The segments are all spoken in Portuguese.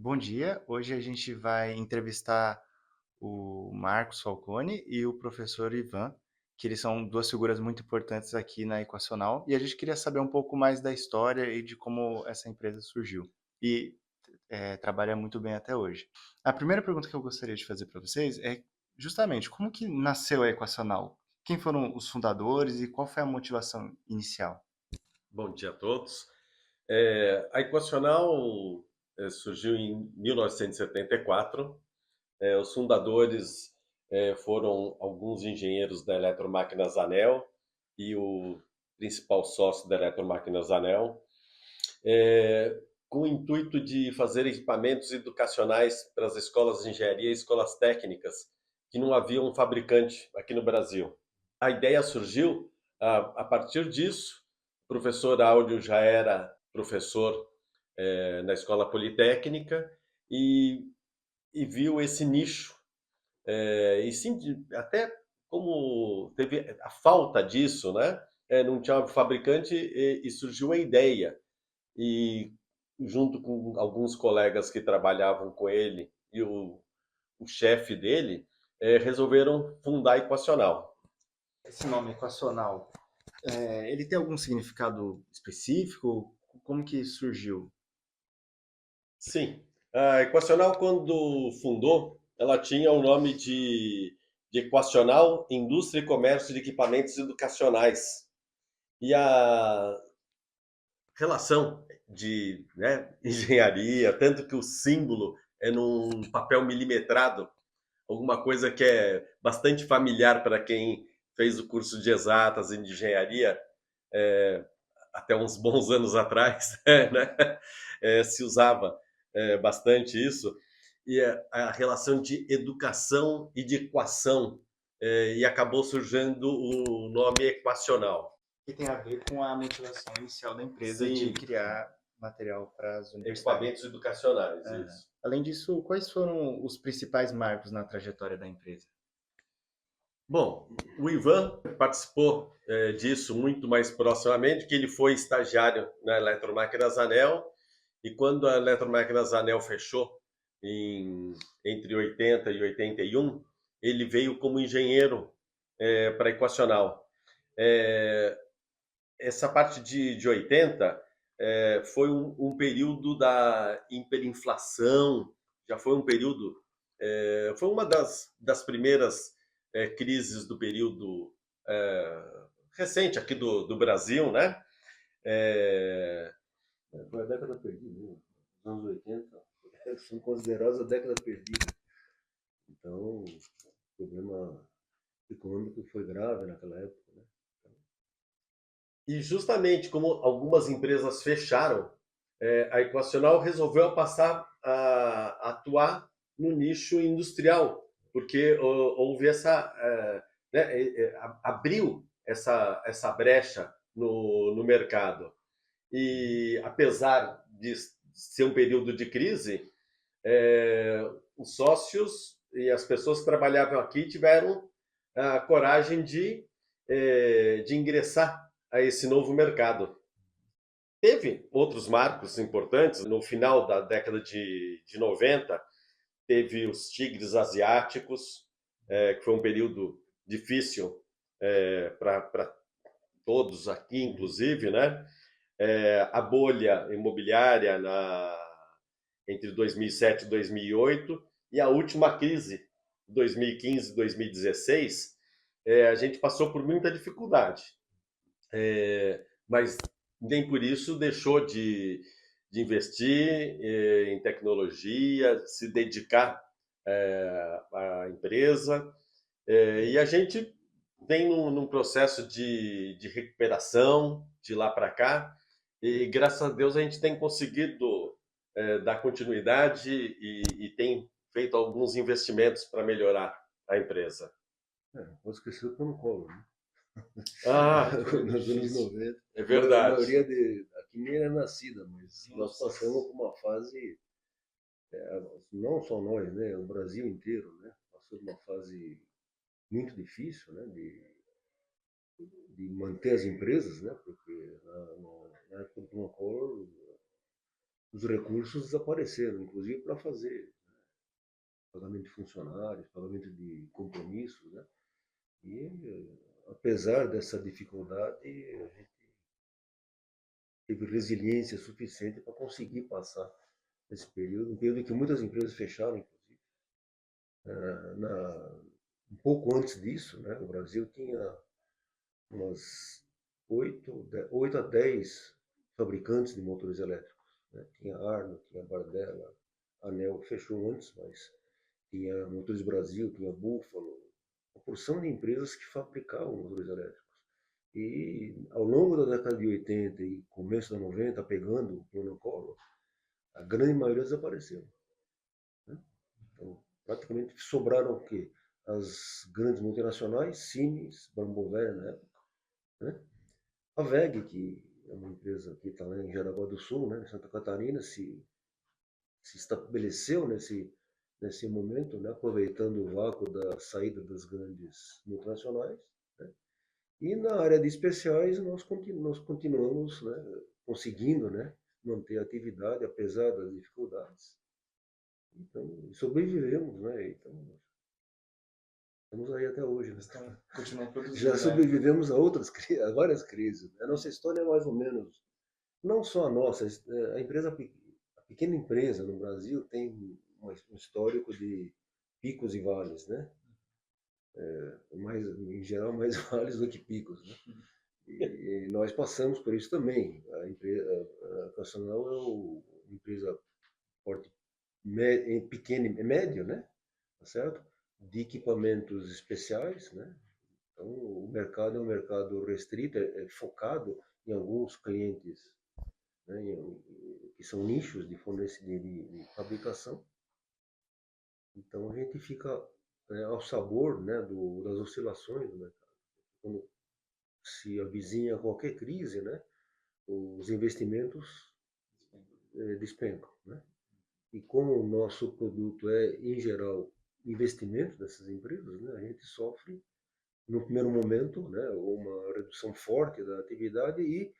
Bom dia, hoje a gente vai entrevistar o Marcos Falcone e o professor Ivan, que eles são duas figuras muito importantes aqui na Equacional, e a gente queria saber um pouco mais da história e de como essa empresa surgiu e trabalha muito bem até hoje. A primeira pergunta que eu gostaria de fazer para vocês é justamente como que nasceu a Equacional? Quem foram os fundadores e qual foi a motivação inicial? Bom dia a todos. A Equacional surgiu em 1974. Os fundadores foram alguns engenheiros da Eletromáquinas Anel e o principal sócio da Eletromáquinas Anel, com o intuito de fazer equipamentos educacionais para as escolas de engenharia e escolas técnicas, que não havia um fabricante aqui no Brasil. A ideia surgiu a partir disso. O professor Áudio já era professor na escola politécnica e, e viu esse nicho. E sim, até como teve a falta disso, né? Não tinha fabricante e surgiu a ideia. E junto com alguns colegas que trabalhavam com ele e o chefe dele, resolveram fundar a Equacional. Esse nome equacional, ele tem algum significado específico? Como que surgiu? Sim, a Equacional, quando fundou, ela tinha o nome de Equacional Indústria e Comércio de Equipamentos Educacionais. E a relação de, né, engenharia, tanto que o símbolo é num papel milimetrado, alguma coisa que é bastante familiar para quem fez o curso de exatas e de engenharia, é, até uns bons anos atrás, né? Se usava bastante isso, e a relação de educação e de equação, e acabou surgindo o nome equacional. Que tem a ver com a motivação inicial da empresa de Sim, criar material para as universidades. equipamentos educacionais, Aham. isso. Além disso, quais foram os principais marcos na trajetória da empresa? Bom, o Ivan participou disso muito mais proximamente, que ele foi estagiário na Eletromáquinas Anel, e quando a Eletromáquinas Anel fechou em, entre 80 e 81, ele veio como engenheiro para a Equacional. É, Essa parte de 80 foi um período da hiperinflação, já foi um período, foi uma das primeiras crises do período recente aqui do Brasil, né? É, Foi a década perdida, né? Os anos 80 são considerados a década perdida. Então, o problema econômico foi grave naquela época, né? e justamente como algumas empresas fecharam, a Equacional resolveu passar a atuar no nicho industrial, porque houve essa, né, abriu essa brecha no mercado. E apesar de ser um período de crise, os sócios e as pessoas que trabalhavam aqui tiveram a coragem de ingressar a esse novo mercado. Teve outros marcos importantes. No final da década de 90, teve os tigres asiáticos, que foi um período difícil para todos aqui, inclusive, né? A bolha imobiliária entre 2007 e 2008 e a última crise, 2015 e 2016, a gente passou por muita dificuldade. Mas nem por isso deixou de investir em tecnologia, se dedicar à empresa. E a gente vem num processo de recuperação de lá para cá, e graças a Deus a gente tem conseguido dar continuidade e tem feito alguns investimentos para melhorar a empresa. Não esqueceu que eu não colo, né? Ah, foi Nos anos difícil. 90. É A verdade. maioria aqui nem era nascida, mas nós Nossa. passamos por uma fase, não só nós, né? O Brasil inteiro, né? Passou por uma fase muito difícil, né? De manter as empresas, né? Porque na época do Plano Collor os recursos desapareceram, inclusive para fazer pagamento de funcionários, pagamento de compromissos, né? E apesar dessa dificuldade, a gente teve resiliência suficiente para conseguir passar esse período, um período em que muitas empresas fecharam, inclusive. Um pouco antes disso, né, o Brasil tinha umas 8 a 10 fabricantes de motores elétricos. Né? Tinha Arno, tinha Bardella, a Anel fechou antes, mas tinha Motores Brasil, tinha Buffalo, uma porção de empresas que fabricavam motores elétricos. E ao longo da década de 80 e começo da 90, pegando o plano Collor, a grande maioria desapareceu. Né? Então, praticamente sobraram o quê? As grandes multinacionais, Siemens, Bambover na época, né? A WEG, que é uma empresa que está lá em Jaraguá do Sul, né, em Santa Catarina, se estabeleceu nesse momento, né, aproveitando o vácuo da saída das grandes multinacionais. Né, e na área de especiais, nós continuamos, né, conseguindo, né, manter a atividade, apesar das dificuldades. Então, sobrevivemos, né? Então, estamos aí até hoje. Né? Continuam produzindo, Já né? sobrevivemos a várias crises. A nossa história é mais ou menos, não só a nossa, a empresa, a pequena empresa no Brasil tem um histórico de picos e vales, né? Mais, em geral, mais vales do que picos, né? E nós passamos por isso também. A empresa, a Castanal é uma empresa porte pequeno e médio, né? Tá certo? De equipamentos especiais, né? Então, o mercado é um mercado restrito, é focado em alguns clientes, né? Que são nichos de fornecimento de fabricação. Então, a gente fica ao sabor, né, das oscilações do mercado. Quando se avizinha qualquer crise, né, os investimentos despencam, né? E como o nosso produto é, em geral, investimento dessas empresas, né, a gente sofre, no primeiro momento, né, uma redução forte da atividade e,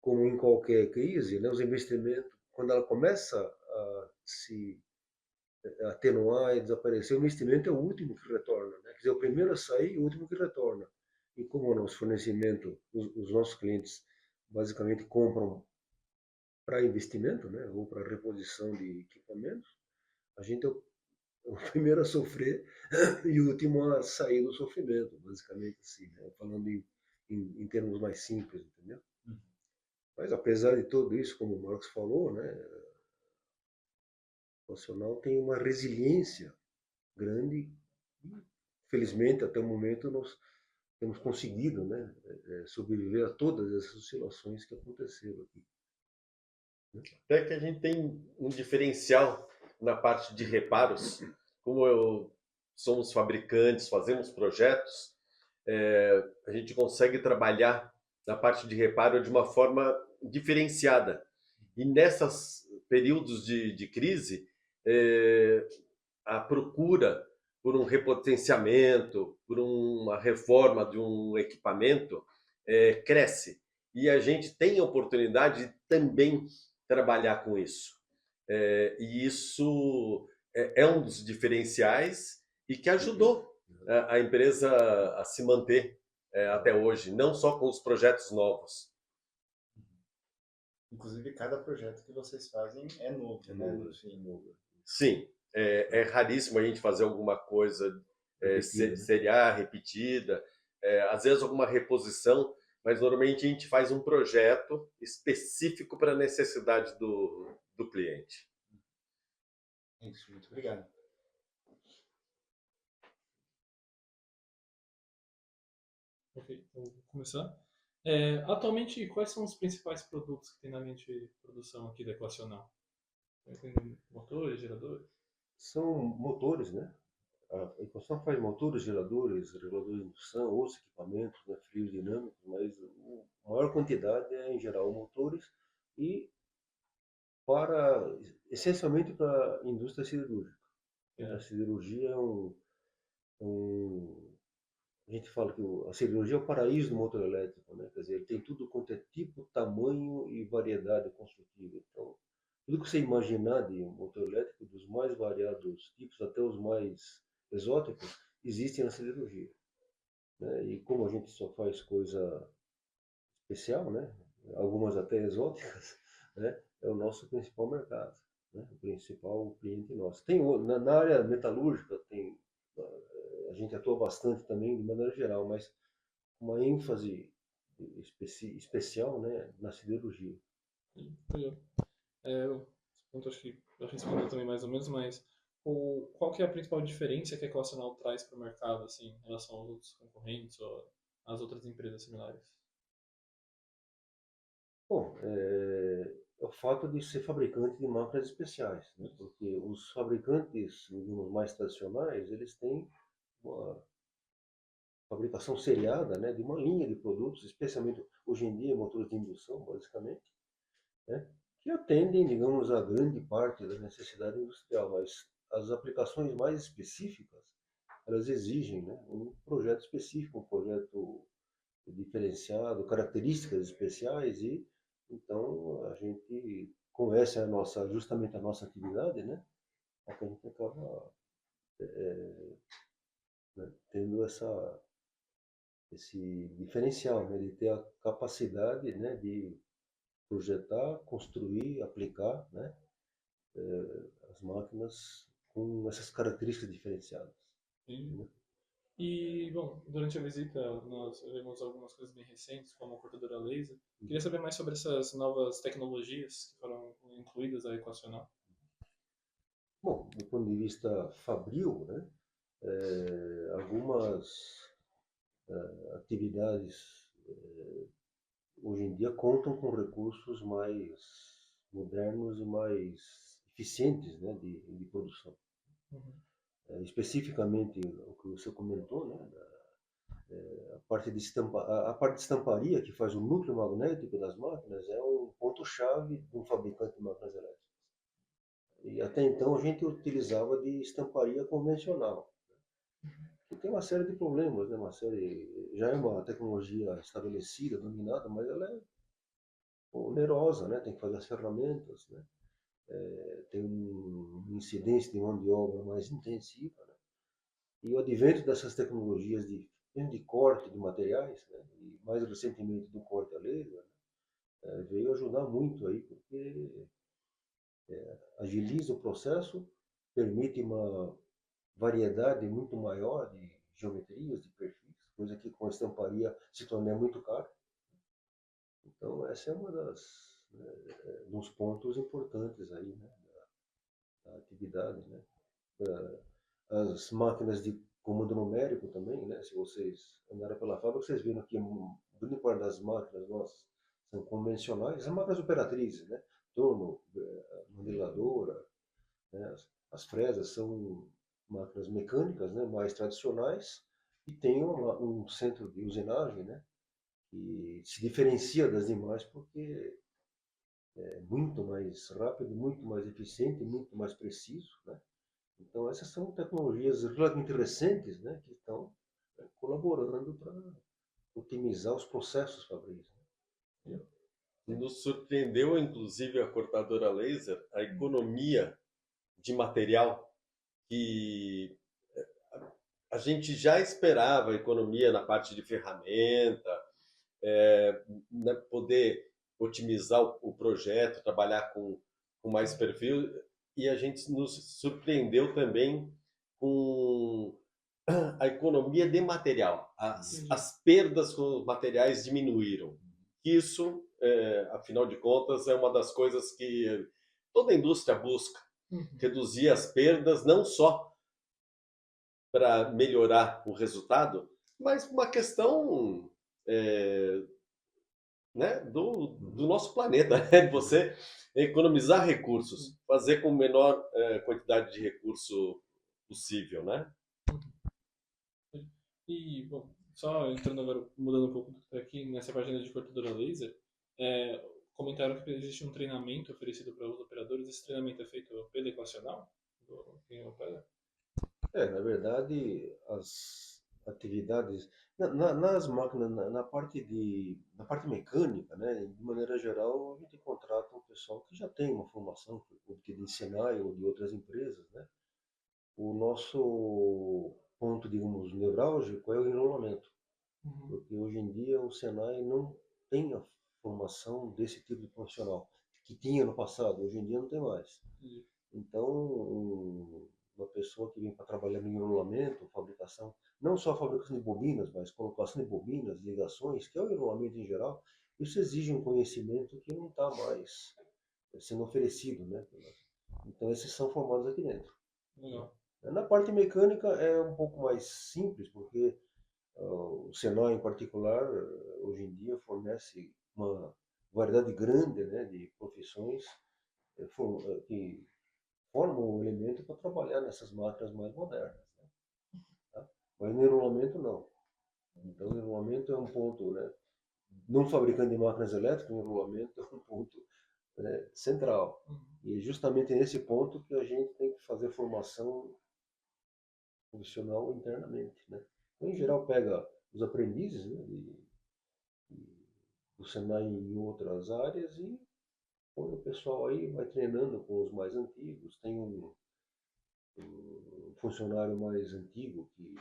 como em qualquer crise, né, os investimentos, quando ela começa a se atenuar e desaparecer, o investimento é o último que retorna. Né? Quer dizer, o primeiro a sair e o último que retorna. E como o nosso fornecimento, os nossos clientes basicamente compram para investimento, né, ou para reposição de equipamentos, a gente é o primeiro a sofrer e o último a sair do sofrimento, basicamente assim, né? Falando em termos mais simples, entendeu? Mas apesar de tudo isso, como o Marcos falou, né, o nacional tem uma resiliência grande e, felizmente, até o momento nós temos conseguido, né, sobreviver a todas essas oscilações que aconteceram aqui. Até que a gente tem um diferencial na parte de reparos, como somos fabricantes, fazemos projetos, a gente consegue trabalhar na parte de reparo de uma forma diferenciada. E nesses períodos de crise, a procura por um repotenciamento, por uma reforma de um equipamento, cresce. E a gente tem a oportunidade de também trabalhar com isso. E isso é um dos diferenciais e que ajudou a empresa a se manter até hoje, não só com os projetos novos. Inclusive, cada projeto que vocês fazem é novo, É né? novo, No fim. novo. Sim, é raríssimo a gente fazer alguma coisa Repetida, né? seriar, repetida, às vezes alguma reposição, mas normalmente a gente faz um projeto específico para a necessidade do cliente. É isso, muito obrigado. Ok, então vou começar. Atualmente, quais são os principais produtos que tem na linha de produção aqui da Equacional? Tem motores, geradores? São motores, né? A equação faz motores, geradores, reguladores de indução, outros equipamentos, né, frios dinâmicos, mas a maior quantidade é, em geral, motores e essencialmente para a indústria siderúrgica. A siderurgia a gente fala que a siderurgia é o paraíso do motor elétrico, né? Quer dizer, ele tem tudo quanto é tipo, tamanho e variedade construtiva. Então, tudo que você imaginar de motor elétrico, dos mais variados tipos até os mais exóticos, existem na siderurgia, né? E como a gente só faz coisa especial, né? Algumas até exóticas, né? É o nosso principal mercado, né? O principal cliente nosso. Tem na área metalúrgica tem a gente atua bastante também de maneira geral, mas uma ênfase especial, né, na siderurgia. Entendeu? Esse ponto acho que já respondeu também mais ou menos, mas qual que é a principal diferença que a Equacional traz para o mercado, assim, em relação aos outros concorrentes ou às outras empresas similares? Bom, é o fato de ser fabricante de máquinas especiais, né? Porque os fabricantes, digamos, mais tradicionais, eles têm uma fabricação seriada, né, de uma linha de produtos, especialmente hoje em dia motores de indução, basicamente, né, que atendem, digamos, a grande parte da necessidade industrial, mas as aplicações mais específicas, elas exigem, né, um projeto específico, um projeto diferenciado, características especiais e então a gente com essa é a nossa justamente a nossa atividade, né, é que a gente acaba né, tendo esse diferencial, né, de ter a capacidade, né, de projetar, construir, aplicar, né, as máquinas com essas características diferenciadas. E, Né? bom, durante a visita nós vimos algumas coisas bem recentes, como a cortadora laser. Queria saber mais sobre essas novas tecnologias que foram incluídas à Equacional. Bom, do ponto de vista fabril, né, algumas atividades hoje em dia contam com recursos mais modernos e mais eficientes, né, de produção. Uhum. Especificamente o que você comentou, né, a parte de estamparia, que faz o núcleo magnético das máquinas, é um ponto-chave de um fabricante de máquinas elétricas. E até então a gente utilizava de estamparia convencional, que tem uma série de problemas, né? Já é uma tecnologia estabelecida, dominada, mas ela é onerosa, né? Tem que fazer as ferramentas, né? Tem uma incidência de mão de obra mais intensiva, né? E o advento dessas tecnologias de corte de materiais, né? E mais recentemente do corte a laser, né? Veio ajudar muito aí, porque agiliza o processo, permite uma variedade muito maior de geometrias, de perfis, coisa que com a estamparia se torna muito caro. Então, essa é uma dos pontos importantes aí, né, da atividade, né. As máquinas de comando numérico também, né, se vocês andarem pela fábrica, vocês viram que grande parte das máquinas nossas são convencionais, as máquinas operatrizes, né, torno, modeladora, né, as fresas são máquinas mecânicas, né, mais tradicionais e tem um centro de usinagem, né, que se diferencia das demais porque é muito mais rápido, muito mais eficiente, muito mais preciso, né? Então essas são tecnologias relativamente recentes, né, que estão colaborando para otimizar os processos fabris. Né? E nos surpreendeu, inclusive, a cortadora laser, a economia de material que a gente já esperava, a economia na parte de ferramenta, né, poder otimizar o projeto, trabalhar com mais perfil, e a gente nos surpreendeu também com a economia de material. As perdas com os materiais diminuíram. Isso, afinal de contas, é uma das coisas que toda a indústria busca, reduzir as perdas, não só para melhorar o resultado, mas uma questão né, do nosso planeta, né? Você economizar recursos, fazer com menor quantidade de recurso possível, né? E, bom, só entrando agora, mudando um pouco aqui nessa página de cortadora laser, comentaram que existe um treinamento oferecido para os operadores. Esse treinamento é feito pela Equacional? Quem opera? Na verdade, as atividades nas máquinas, na parte mecânica, né? De maneira geral, a gente contrata um pessoal que já tem uma formação, obtida em Senai ou de outras empresas, né? O nosso ponto, digamos, nevrálgico é o enrolamento, Uhum. porque hoje em dia o Senai não tem a formação desse tipo de profissional, que tinha no passado, hoje em dia não tem mais. Entendi. Então, uma pessoa que vem para trabalhar no enrolamento, fabricação, não só fabricação de bobinas, mas colocação de bobinas, ligações, que é o enrolamento em geral, isso exige um conhecimento que não está mais sendo oferecido, né? Então, esses são formados aqui dentro. Legal. Na parte mecânica é um pouco mais simples, porque o Senai, em particular, hoje em dia fornece uma variedade grande, né, de profissões que formam um elemento para trabalhar nessas máquinas mais modernas, né, tá? Mas no enrolamento não. Então, o enrolamento é um ponto, né? Não fabricante de máquinas elétricas, o enrolamento é um ponto, né, central. Uhum. E é justamente nesse ponto que a gente tem que fazer formação profissional internamente, né? Então, em geral, pega os aprendizes, né, do Senai em outras áreas e põe o pessoal aí, vai treinando com os mais antigos. Tem um funcionário mais antigo que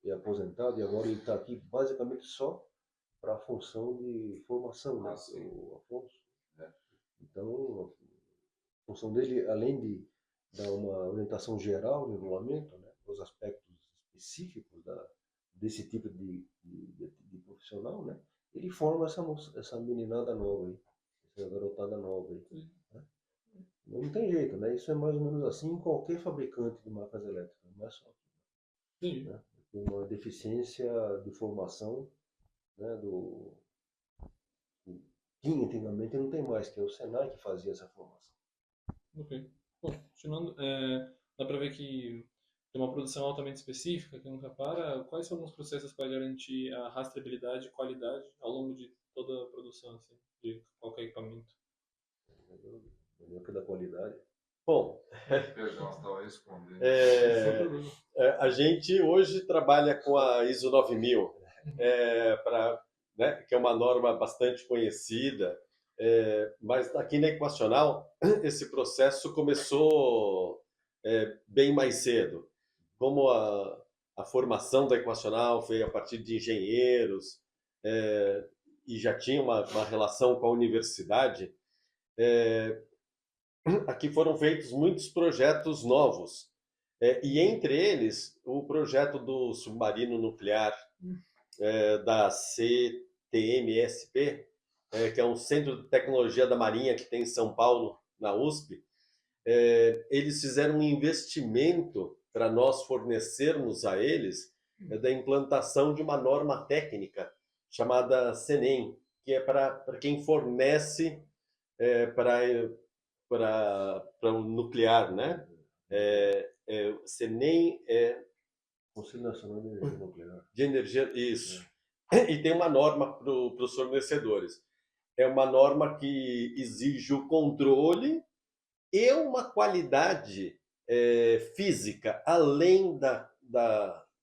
é aposentado e agora ele está aqui basicamente só para a função de formação, né? O Afonso. Então, a função dele, além de dar uma orientação geral no regulamento, né, os aspectos específicos desse tipo de profissional, né, ele forma essa meninada nova aí, essa garotada nova aí. Né? Não tem jeito, né? Isso é mais ou menos assim em qualquer fabricante de máquinas elétricas, não é só aqui, Entendi. né? Tem uma deficiência de formação, né, que tinha antigamente, não tem mais, que é o Senai que fazia essa formação. Ok. Bom, continuando, dá para ver que tem uma produção altamente específica que nunca para. Quais são alguns processos para garantir a rastreabilidade e qualidade ao longo de toda a produção, assim, de qualquer equipamento? Melhor que da qualidade. Bom, Perdão, você estava respondendo. Sem é, problema. a gente hoje trabalha com a ISO 9000, né, que é uma norma bastante conhecida, mas aqui na Equacional esse processo começou bem mais cedo. Como a formação da Equacional veio a partir de engenheiros e já tinha uma relação com a universidade, aqui foram feitos muitos projetos novos. E entre eles, o projeto do submarino nuclear da CTMSP, que é um centro de tecnologia da Marinha que tem em São Paulo, na USP. Eles fizeram um investimento para nós fornecermos a eles da implantação de uma norma técnica chamada CENEM, que é para quem fornece para o nuclear, né? CENEM Conselho Nacional de Energia Nuclear. de energia, isso. E tem uma norma para os fornecedores. É uma norma que exige o controle e uma qualidade física além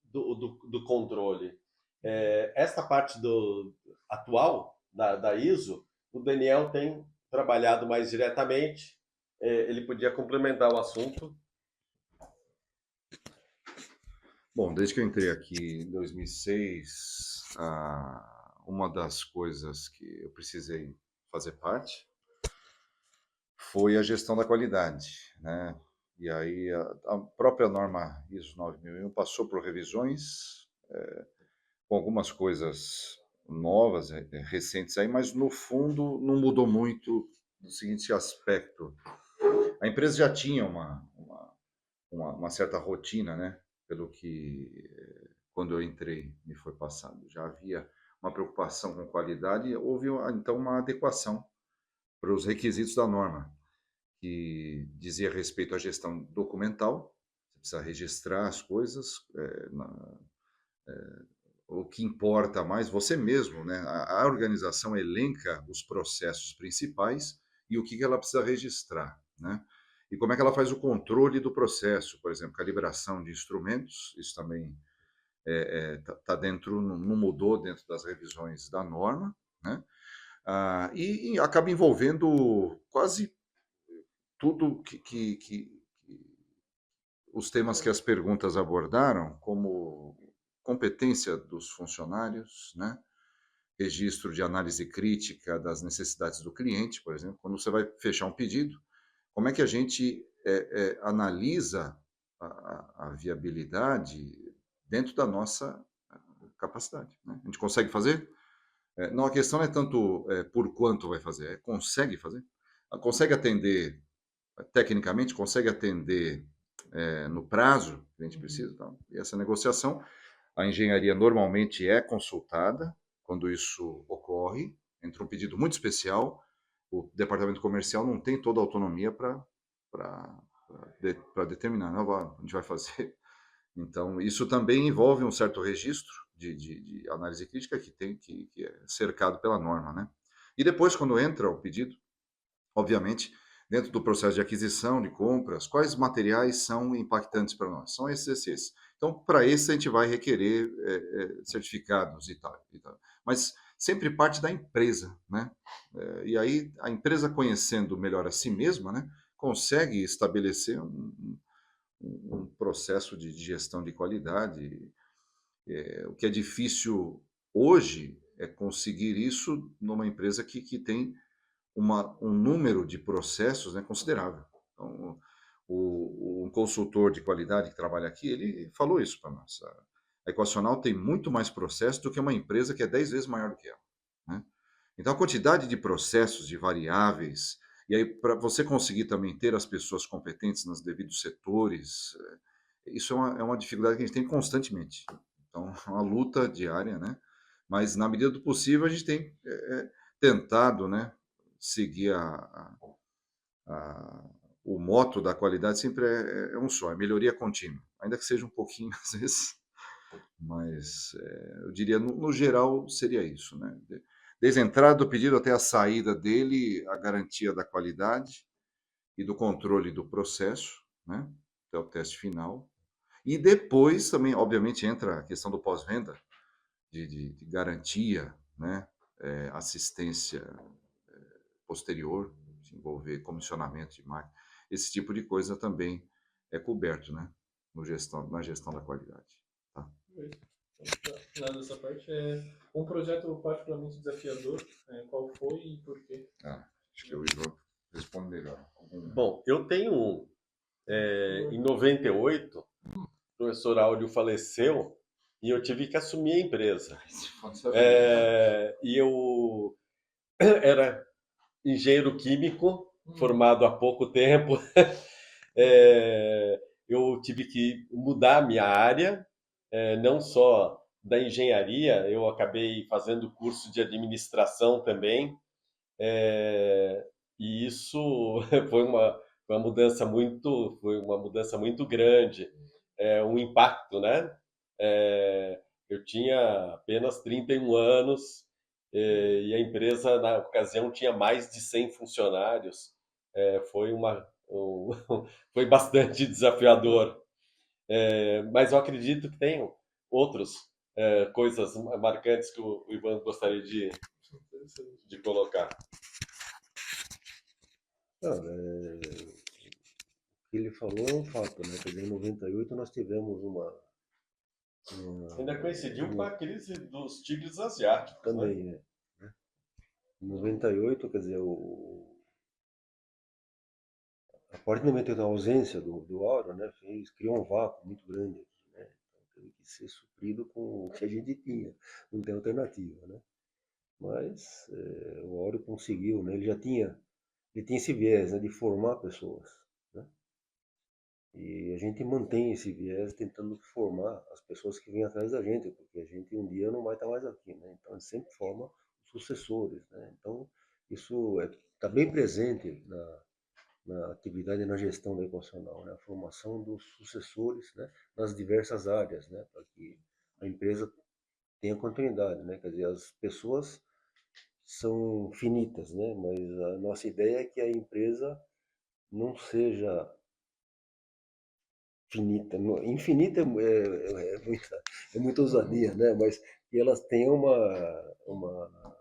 do controle. Esta parte atual da ISO, o Daniel tem trabalhado mais diretamente. Ele podia complementar o assunto. Bom, desde que eu entrei aqui em 2006, uma das coisas que eu precisei fazer parte foi a gestão da qualidade, né? E aí a própria norma ISO 9001 passou por revisões, com algumas coisas novas, recentes aí, mas no fundo não mudou muito no seguinte aspecto. A empresa já tinha uma certa rotina, né? Pelo que, quando eu entrei, me foi passado. Já havia uma preocupação com qualidade e houve, então, uma adequação para os requisitos da norma, que dizia respeito à gestão documental, você precisa registrar as coisas, o que importa mais, você mesmo, né? A organização elenca os processos principais e o que ela precisa registrar, né? E como é que ela faz o controle do processo, por exemplo, calibração de instrumentos, isso também tá dentro, não mudou dentro das revisões da norma, né? E acaba envolvendo quase tudo que os temas que as perguntas abordaram, como competência dos funcionários, né? Registro de análise crítica das necessidades do cliente, por exemplo, quando você vai fechar um pedido, como é que a gente analisa a viabilidade dentro da nossa capacidade, né? A gente consegue fazer? Não, a questão não é tanto por quanto vai fazer, consegue fazer? Consegue atender tecnicamente, consegue atender no prazo que a gente precisa? Então, e essa negociação, a engenharia normalmente é consultada quando isso ocorre, entre um pedido muito especial, o departamento comercial não tem toda a autonomia para determinar, não, a gente vai fazer. Então, isso também envolve um certo registro de análise crítica que é cercado pela norma, né? E depois, quando entra o pedido, obviamente, dentro do processo de aquisição, de compras, quais materiais são impactantes para nós? São esses. Então, para esse, a gente vai requerer certificados e tal, e tal. Mas sempre parte da empresa, né? E aí, a empresa conhecendo melhor a si mesma, né, consegue estabelecer um processo de gestão de qualidade. O que é difícil hoje é conseguir isso numa empresa que tem um número de processos, né, considerável. Então, um consultor de qualidade que trabalha aqui, ele falou isso para nós. A Equacional tem muito mais processos do que uma empresa que é 10 vezes maior do que ela, né? Então, a quantidade de processos, de variáveis, e aí para você conseguir também ter as pessoas competentes nos devidos setores, isso é uma dificuldade que a gente tem constantemente. Então, é uma luta diária, né? Mas, na medida do possível, a gente tem tentado, né, seguir a- o moto da qualidade sempre é um só, é melhoria contínua, ainda que seja um pouquinho às vezes, mas eu diria no geral seria isso, né? Desde a entrada do pedido até a saída dele, a garantia da qualidade e do controle do processo, né? Até o teste final. E depois também, obviamente, entra a questão do pós-venda, de garantia, né? Assistência posterior, se envolver comissionamento de máquina, esse tipo de coisa também é coberto, né, na gestão da qualidade. Tá? Nada dessa parte é um projeto particularmente desafiador. Qual foi e por quê? Acho que o Ivan responde melhor. Bom, eu tenho um. Em 98, o professor Áureo faleceu e eu tive que assumir a empresa. E eu era engenheiro químico, formado há pouco tempo. Eu tive que mudar a minha área, não só da engenharia, eu acabei fazendo curso de administração também. E isso foi uma mudança muito grande, um impacto, né? Eu tinha apenas 31 anos, e a empresa na ocasião tinha mais de 100 funcionários. Foi bastante desafiador. Mas eu acredito que tem outras coisas marcantes que o Ivan gostaria de colocar. Não, o que ele falou é um fato, né? Quer dizer, em 98 nós tivemos Ainda coincidiu com a crise dos tigres asiáticos, né? também, né? Em 98, quer dizer, a partir do momento da ausência do Auro, né, criou um vácuo muito grande aqui, né? Então teve que ser suprido com o que a gente tinha, não tem alternativa, né? Mas o Auro conseguiu, né? Ele tinha esse viés, né, de formar pessoas, né? E a gente mantém esse viés tentando formar as pessoas que vêm atrás da gente, porque a gente um dia não vai estar mais aqui, né? Então a gente sempre forma os sucessores, né? Então isso está bem presente na atividade e na gestão da equacional, né? A formação dos sucessores, né? Nas diversas áreas, né? Para que a empresa tenha continuidade, né? Quer dizer, as pessoas são finitas, né? Mas a nossa ideia é que a empresa não seja finita, infinita é muita ousadia, né? Mas que elas têm uma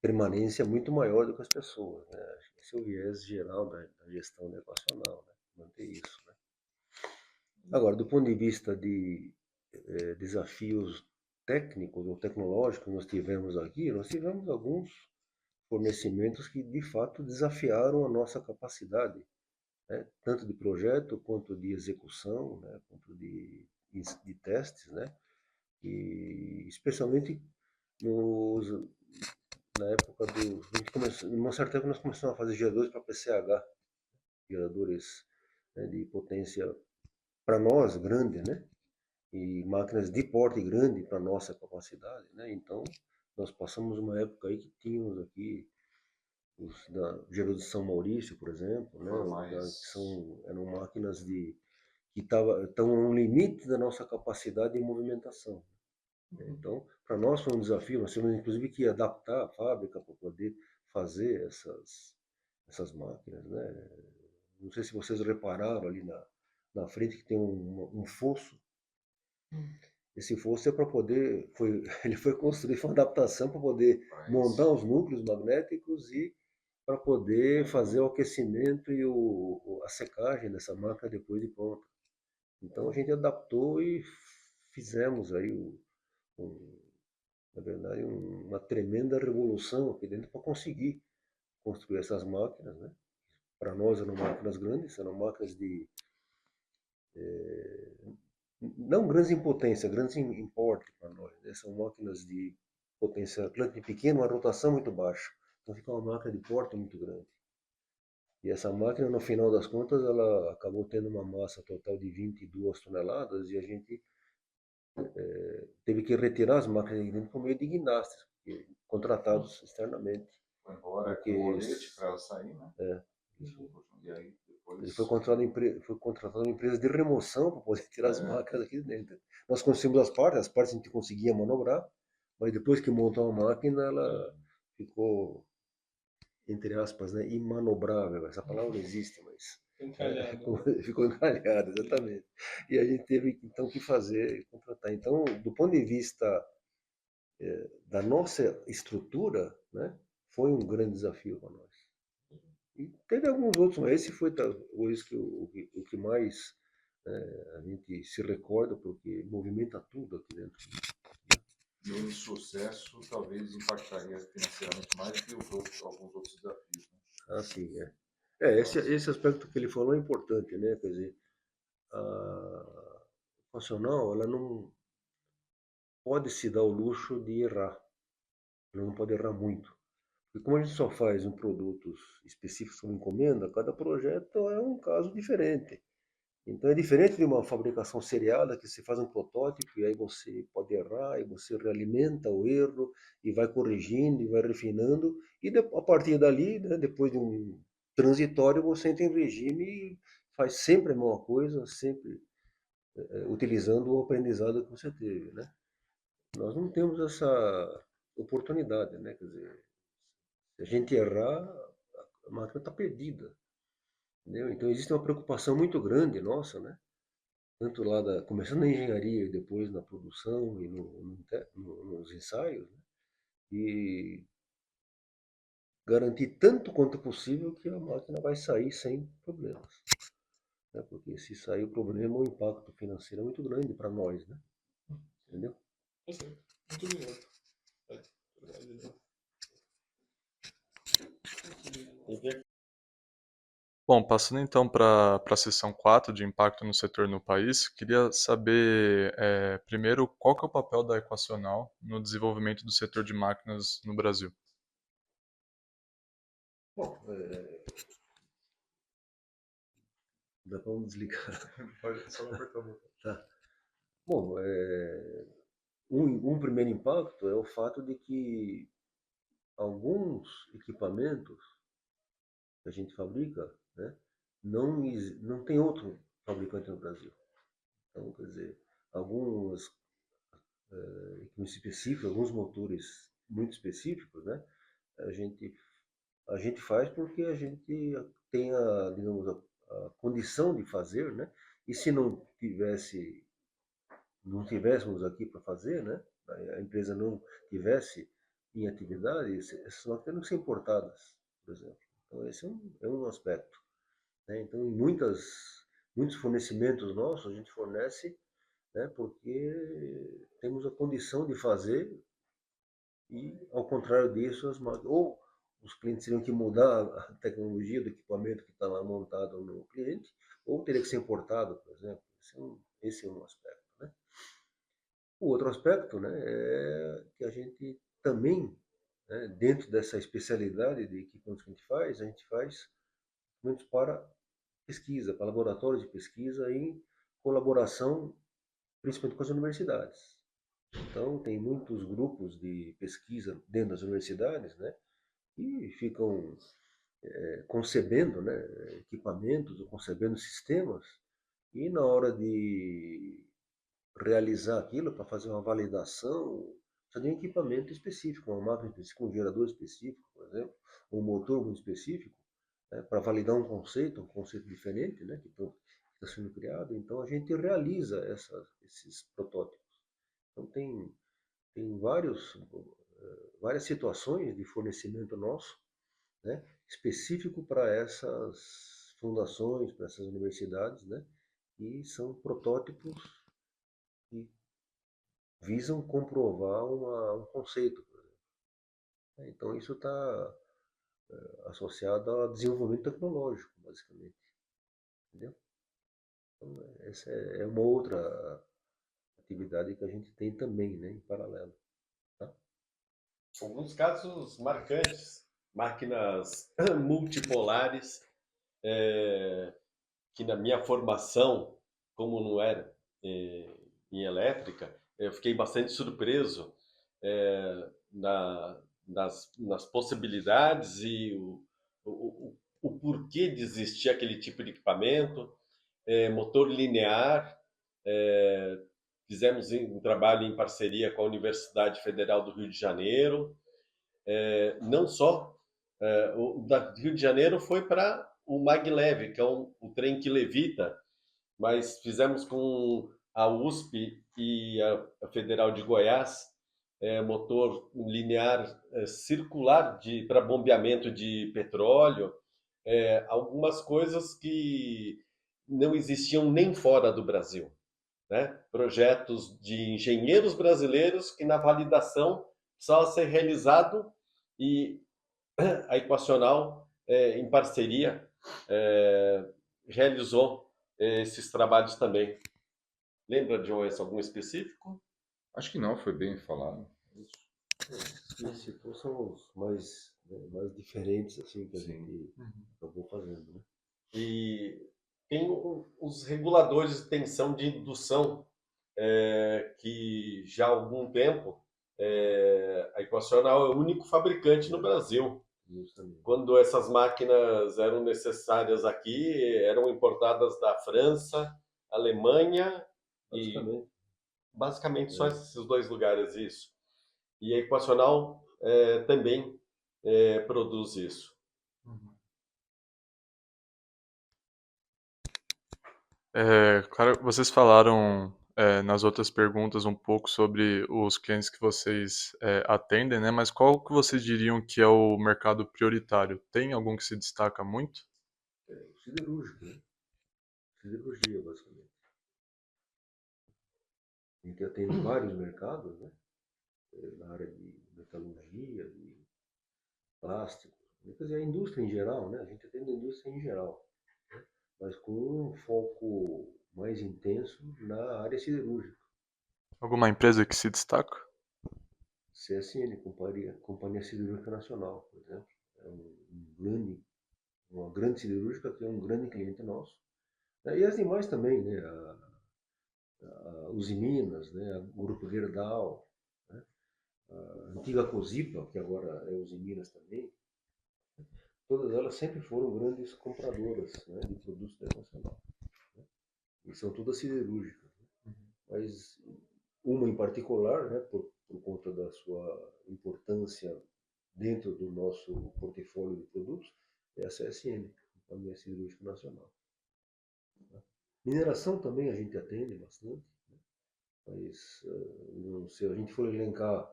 permanência muito maior do que as pessoas, né? Acho que esse é o viés geral da gestão equacional, né? Manter isso, né? Agora, do ponto de vista de desafios técnicos ou tecnológicos, nós tivemos alguns fornecimentos que de fato desafiaram a nossa capacidade, né? Tanto de projeto quanto de execução, né? Quanto de testes, né? E especialmente nos, na época do. A gente começou, numa certa época nós começamos a fazer geradores para PCH, geradores, né, de potência para nós grande, né? E máquinas de porte grande para nossa capacidade, né? Então nós passamos uma época aí que tínhamos aqui os da geradores de São Maurício, por exemplo, né? Que eram máquinas que estão no limite da nossa capacidade de movimentação. Então, para nós foi um desafio, nós tivemos inclusive que adaptar a fábrica para poder fazer essas máquinas, né? Não sei se vocês repararam ali na frente que tem um fosso. Esse fosso é para poder, ele foi construído, foi uma adaptação para poder montar os núcleos magnéticos e para poder fazer o aquecimento e a secagem dessa máquina depois de pronta. Então a gente adaptou e fizemos aí na verdade, uma tremenda revolução aqui dentro para conseguir construir essas máquinas, né? Para nós eram máquinas grandes, eram máquinas de não grandes em potência, grandes em porte para nós, né? São máquinas de potência relativamente pequena, uma rotação muito baixa. Então fica uma máquina de porte muito grande. E essa máquina, no final das contas, ela acabou tendo uma massa total de 22 toneladas e a gente teve que retirar as máquinas de dentro por meio de guindastes, contratados externamente. Foi embora Porque com o rolete para ela sair, né? é, E aí ele depois. foi contratado uma empresa de remoção para poder tirar as máquinas aqui de dentro. Nós conseguimos as partes a gente conseguia manobrar, mas depois que montou a máquina, ela ficou, entre aspas, né, imanobrável. Essa palavra não existe, mas Encalhado. ficou encalhada, exatamente. E a gente teve então que fazer, contratar. Então, do ponto de vista da nossa estrutura, né, foi um grande desafio para nós. E teve alguns outros, mas esse foi talvez o que mais a gente se recorda, porque movimenta tudo aqui dentro. E o insucesso talvez impactaria financeiramente mais do que alguns outros desafios, né? Ah, sim, é. Esse aspecto que ele falou é importante, né? Quer dizer, a funcional, ela não pode se dar o luxo de errar. Ela não pode errar muito. Porque como a gente só faz em produtos específicos como encomenda, cada projeto é um caso diferente. Então é diferente de uma fabricação seriada que você faz um protótipo e aí você pode errar e você realimenta o erro e vai corrigindo e vai refinando e a partir dali, né, depois de um transitório, você entra em regime e faz sempre a mesma coisa, sempre utilizando o aprendizado que você teve, né? Nós não temos essa oportunidade, né? Quer dizer, se a gente errar, a máquina está perdida, entendeu? Então existe uma preocupação muito grande nossa, né? Tanto lá começando na engenharia e depois na produção e nos ensaios, né? E garantir tanto quanto possível que a máquina vai sair sem problemas, né? Porque se sair o problema, o impacto financeiro é muito grande para nós, né? Entendeu? Tá certo. Muito obrigado. Obrigado. Bom, passando então para a seção 4 de impacto no setor no país, queria saber, primeiro, qual que é o papel da Equacional no desenvolvimento do setor de máquinas no Brasil? Bom, dá para desligar. Pode só apertar o botão. Tá. Bom, um primeiro impacto é o fato de que alguns equipamentos que a gente fabrica, né, não tem outro fabricante no Brasil. Então, quer dizer, alguns equipamentos específicos, alguns motores muito específicos, né, a gente faz porque a gente tem digamos, a condição de fazer, né? E se não tivéssemos aqui para fazer, né? A empresa não tivesse em atividade, essas máquinas teriam que ser importadas, por exemplo. Então esse é um aspecto, né? Então em muitos fornecimentos nossos a gente fornece, né? Porque temos a condição de fazer e ao contrário disso as máquinas ou os clientes teriam que mudar a tecnologia do equipamento que está lá montado no cliente, ou teria que ser importado, por exemplo. Esse é um aspecto, né? O outro aspecto, né, é que a gente também, né, dentro dessa especialidade de equipamentos que a gente faz equipamentos para pesquisa, para laboratórios de pesquisa em colaboração, principalmente com as universidades. Então, tem muitos grupos de pesquisa dentro das universidades, né, que ficam concebendo, né, equipamentos ou concebendo sistemas, e na hora de realizar aquilo, para fazer uma validação, precisa de um equipamento específico, uma máquina específica, um gerador específico, por exemplo, um motor muito específico, né, para validar um conceito diferente, né, que está sendo criado. Então a gente realiza esses protótipos. Então tem várias situações de fornecimento nosso, né, específico para essas fundações, para essas universidades, né, e são protótipos que visam comprovar um conceito. Então, isso está associado ao desenvolvimento tecnológico, basicamente. Entendeu? Então, essa é uma outra atividade que a gente tem também, né, em paralelo. Tá? Alguns casos marcantes, máquinas multipolares, que na minha formação, como não era em elétrica, eu fiquei bastante surpreso nas possibilidades e o porquê de existir aquele tipo de equipamento. Motor linear, fizemos um trabalho em parceria com a Universidade Federal do Rio de Janeiro. Não só o da Rio de Janeiro foi para o maglev, que é o trem que levita, mas fizemos com a USP e a Federal de Goiás motor linear circular para bombeamento de petróleo, algumas coisas que não existiam nem fora do Brasil, né? Projetos de engenheiros brasileiros que na validação precisava ser realizado, e a Equacional, em parceria, realizou esses trabalhos também. Lembra de algum específico? Acho que não, foi bem falado. Os que citou são os mais diferentes, assim, que a Sim. gente acabou fazendo, né? E tem os reguladores de tensão de indução, que já há algum tempo a Equacional é o único fabricante no Brasil. Justamente. Quando essas máquinas eram necessárias aqui, eram importadas da França, Alemanha e basicamente só esses dois lugares, isso. E a Equacional também produz isso. Claro, vocês falaram nas outras perguntas um pouco sobre os clientes que vocês atendem, né? Mas qual que vocês diriam que é o mercado prioritário? Tem algum que se destaca muito? Siderúrgico, né? Siderurgia, basicamente. A gente atende vários mercados, né? Na área de metalurgia, de plástico, quer dizer, a indústria em geral, né? A gente atende a indústria em geral, mas com um foco mais intenso na área siderúrgica. Alguma empresa que se destaca? CSN, Companhia Siderúrgica Nacional, por exemplo, é uma grande siderúrgica que é um grande cliente nosso. E as demais também, né? A Usiminas, né? O Grupo Gerdau, né? A antiga Cosipa, que agora é Usiminas também. Todas elas sempre foram grandes compradoras, né, de produtos da Nacional. Né? E são todas siderúrgicas. Né? Mas uma em particular, né, por conta da sua importância dentro do nosso portfólio de produtos, é a CSN, Companhia Siderúrgica Nacional. Mineração também a gente atende bastante, né? Mas se a gente for elencar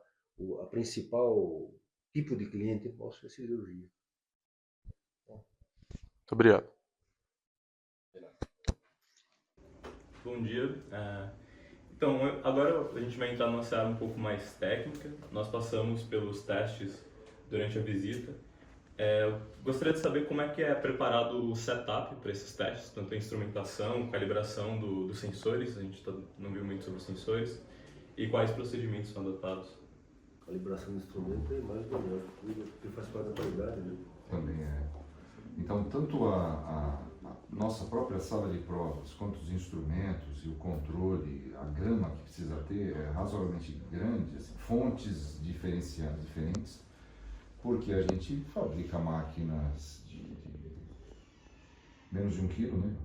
a principal tipo de cliente nosso é cirurgia. Muito obrigado. Bom dia. Então, agora a gente vai entrar numa seara um pouco mais técnica. Nós passamos pelos testes durante a visita. Eu gostaria de saber como é que é preparado o setup para esses testes, tanto a instrumentação, calibração dos sensores, a gente não viu muito sobre os sensores, e quais procedimentos são adotados. Calibração do instrumento é mais do melhor, porque faz parte da qualidade, né? Também é. Então, tanto a nossa própria sala de provas, quanto os instrumentos e o controle, a gama que precisa ter é razoavelmente grande, assim, fontes diferenciadas, diferentes, porque a gente fabrica máquinas de menos de 1 quilo, né?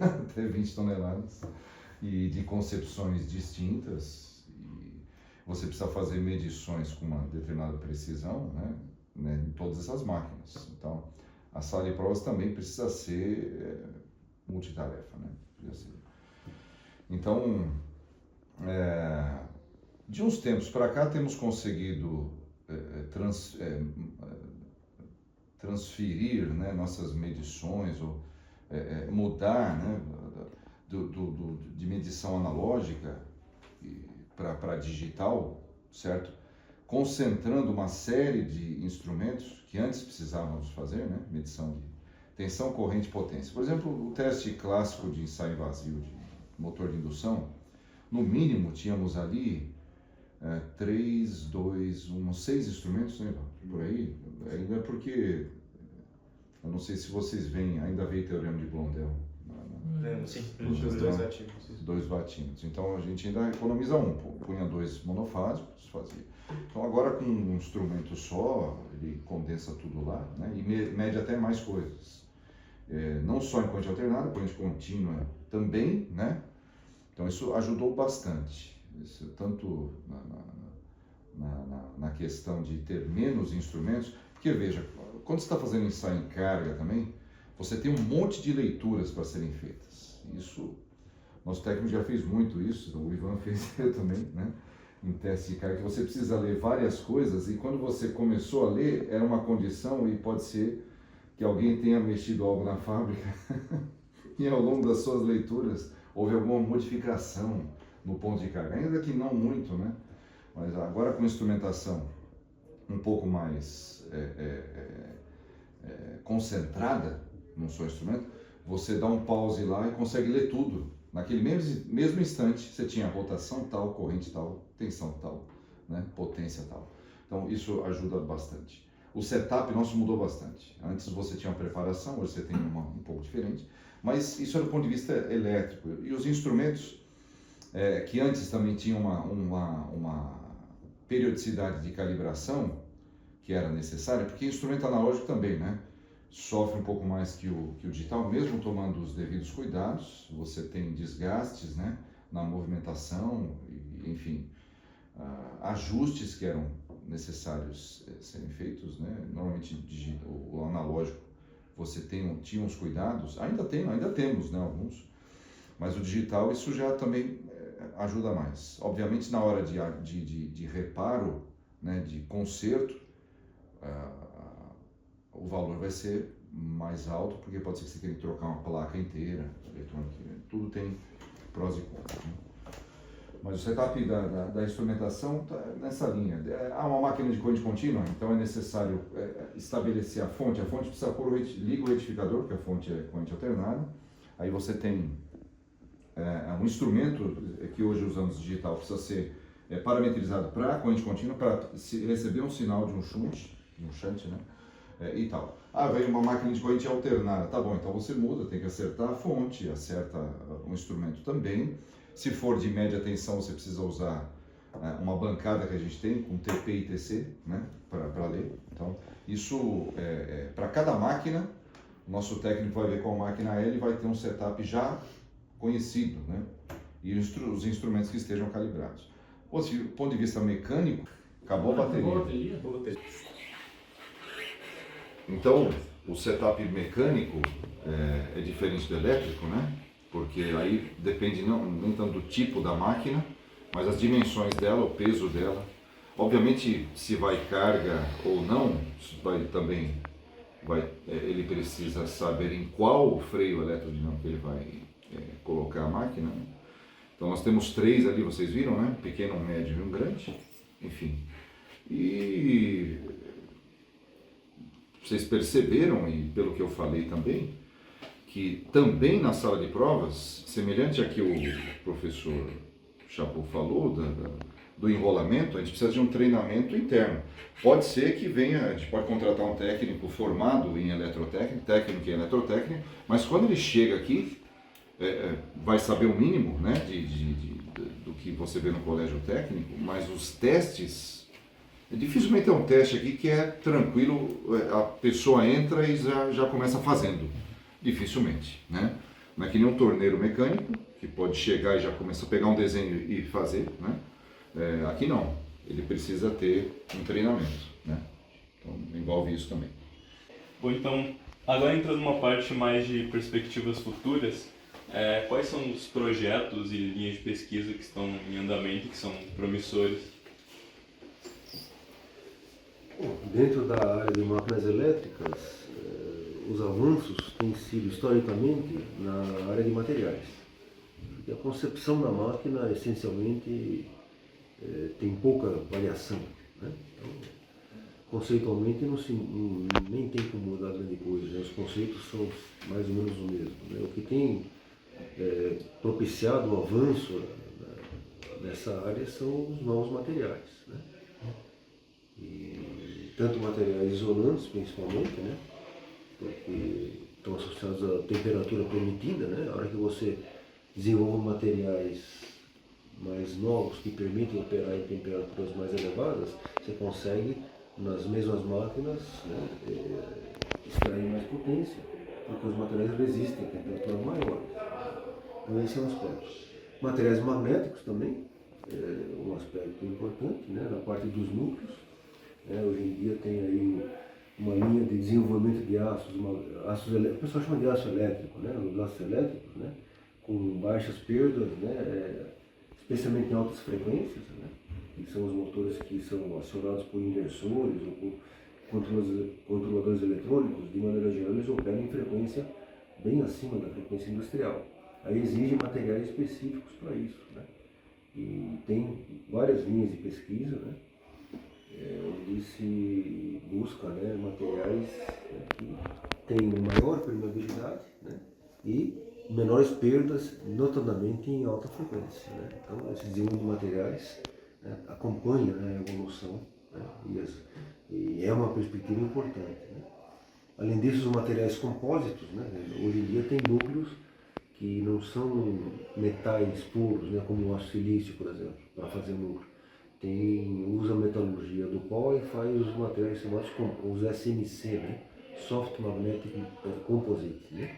Até 20 toneladas, e de concepções distintas, e você precisa fazer medições com uma determinada precisão, né, em todas essas máquinas. Então, a sala de provas também precisa ser multitarefa, né? Então, de uns tempos para cá temos conseguido transferir, né, nossas medições ou mudar, né, de medição analógica para digital, certo? Concentrando uma série de instrumentos que antes precisávamos fazer, né? Medição de tensão, corrente e potência. Por exemplo, o teste clássico de ensaio vazio de motor de indução, no mínimo tínhamos ali 3, 2, 1, 6 instrumentos, né? Por aí. Ainda é porque, eu não sei se vocês veem, ainda veio o teorema de Blondel. Sim, Os 2 vatímetros. 2 vatímetros. Então a gente ainda economiza punha 2 monofásicos, fazia. Então agora com um instrumento só, ele condensa tudo lá, né? E mede até mais coisas. Não só em corrente alternada, corrente contínua também, né? Então isso ajudou bastante. Isso, tanto na questão de ter menos instrumentos, porque veja, quando você está fazendo ensaio em carga também, você tem um monte de leituras para serem feitas. Isso, nosso técnico já fez muito isso, o Ivan fez eu também, né? Em teste de carga, que você precisa ler várias coisas e quando você começou a ler, era uma condição e pode ser que alguém tenha mexido algo na fábrica e ao longo das suas leituras houve alguma modificação no ponto de carga, ainda que não muito, né? Mas agora com instrumentação um pouco mais concentrada num só instrumento, você dá um pause lá e consegue ler tudo. Naquele mesmo instante, você tinha rotação tal, corrente tal, tensão tal, né? Potência tal. Então, isso ajuda bastante. O setup nosso mudou bastante. Antes você tinha uma preparação, hoje você tem um pouco diferente. Mas isso é do ponto de vista elétrico. E os instrumentos, que antes também tinham uma periodicidade de calibração, que era necessária, porque instrumento analógico também, né? Sofre um pouco mais que o digital, mesmo tomando os devidos cuidados, você tem desgastes, né, na movimentação, enfim, ajustes que eram necessários serem feitos, né? Normalmente o analógico você tinha uns cuidados, ainda temos, né, alguns, mas o digital isso já também ajuda mais. Obviamente na hora de reparo, né, de conserto, o valor vai ser mais alto, porque pode ser que você tenha que trocar uma placa inteira, eletrônica, tudo tem prós e contras, né? Mas o setup da instrumentação está nessa linha. Há uma máquina de corrente contínua, então é necessário estabelecer a fonte precisa pôr liga o retificador, porque a fonte é corrente alternada, aí você tem um instrumento que hoje usamos digital, precisa ser parametrizado para corrente contínua, para receber um sinal de um shunt, né? E tal. Veio uma máquina de corrente alternada, tá bom, então você muda, tem que acertar a fonte, acerta o instrumento também. Se for de média tensão, você precisa usar uma bancada que a gente tem com TP e TC, né, para ler. Então, isso para cada máquina, o nosso técnico vai ver qual máquina é, ele vai ter um setup já conhecido, né, e os instrumentos que estejam calibrados. Do ponto de vista mecânico, acabou a bateria. Então, o setup mecânico é diferente do elétrico, né? porque aí depende não, nem tanto do tipo da máquina, mas as dimensões dela, o peso dela. Obviamente, se vai carga ou não, isso ele precisa saber em qual freio eletrodinâmico ele vai colocar a máquina, né? Então nós temos 3 ali, vocês viram, né? Um pequeno, um médio e um grande, enfim. E vocês perceberam, e pelo que eu falei também, que também na sala de provas, semelhante a que o professor Chapo falou, do enrolamento, a gente precisa de um treinamento interno. Pode ser que venha, a gente pode contratar um técnico formado em eletrotécnica, técnico em eletrotécnica, mas quando ele chega aqui, vai saber o mínimo, né, do que você vê no colégio técnico, mas os testes, dificilmente é um teste aqui que é tranquilo, a pessoa entra e já começa fazendo, dificilmente, né? Não é que nem um torneiro mecânico, que pode chegar e já começa a pegar um desenho e fazer, né? Aqui não, ele precisa ter um treinamento, né? Então envolve isso também. Bom, então, agora entrando numa parte mais de perspectivas futuras, quais são os projetos e linhas de pesquisa que estão em andamento e que são promissores? Bom, dentro da área de máquinas elétricas, os avanços têm sido historicamente na área de materiais. Porque a concepção da máquina, essencialmente, tem pouca variação, né? Então, conceitualmente nem tem como mudar grande coisa, né? Os conceitos são mais ou menos o mesmo, né? O que tem propiciado o avanço nessa área são os novos materiais, né? E tanto materiais isolantes, principalmente, né? Porque estão associados à temperatura permitida, né? A hora que você desenvolve materiais mais novos que permitem operar em temperaturas mais elevadas, você consegue, nas mesmas máquinas, né, extrair mais potência, porque os materiais resistem a temperaturas maiores. Então esse é um aspecto. Materiais magnéticos também é um aspecto importante, né, na parte dos núcleos. Hoje em dia tem aí uma linha de desenvolvimento de aços, o pessoal chama de aço elétrico, né, os aços elétricos, né, com baixas perdas, né, especialmente em altas frequências, né, que são os motores que são acionados por inversores ou por controladores eletrônicos. De maneira geral, eles operam em frequência bem acima da frequência industrial. Aí exige materiais específicos para isso, né, e tem várias linhas de pesquisa, né, onde se busca, né, materiais, né, que têm maior permeabilidade, né, e menores perdas, notadamente em alta frequência, né? Então, esse desenvolvimento de materiais, né, acompanha, né, a evolução, né, e é uma perspectiva importante, né? Além disso, os materiais compósitos, né, hoje em dia tem núcleos que não são metais puros, né, como o aço silício, por exemplo, para fazer núcleo. Usa a metalurgia do pó e faz os materiais chamados os SMC, né? Soft Magnetic Composite, né?